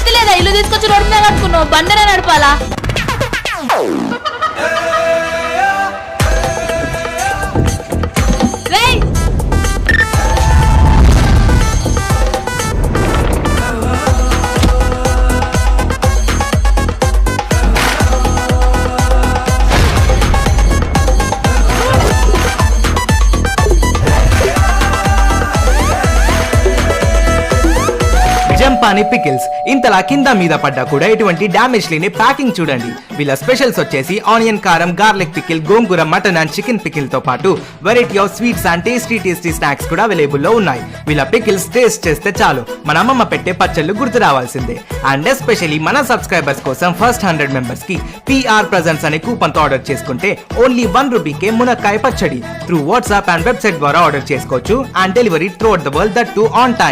బుద్ధి లేదా? ఇల్లు తీసుకొచ్చి రోడ్డు మీద కట్టుకున్నావు, బండనే నడపాలా? జంపాని పికిల్స్ ఇంతలా కింద మీద పడ్డా కూడా ఎటువంటి డ్యామేజ్ లేని ప్యాకింగ్ చూడండి. వీళ్ళ స్పెషల్స్ వచ్చేసి ఆనియన్ కారం, garlic pickle, gongura, mutton and chicken pickle తో పాటు variety of sweets and tasty snacks కూడా అవైలబుల్ లో ఉన్నాయి. వీళ్ళ పికిల్స్ టేస్ట్ చేస్తే చాలు మన అమ్మమ్మ పెట్టే పచ్చళ్ళు గుర్తు రావాల్సిందే. అండ్ ఎస్పెషల్లీ మన సబ్స్క్రైబర్స్ కోసం ఫస్ట్ 100 మెంబర్స్ కి PR Presents అనే కూపన్ తో ఆర్డర్ చేసుకుంటే ఓన్లీ 1 రూపీకే మునక్కాయ పచ్చడి త్రూ వాట్సాప్ అండ్ వెబ్సైట్ ద్వారా ఆర్డర్ చేసుకోవచ్చు. And delivery through out the world, that to on time.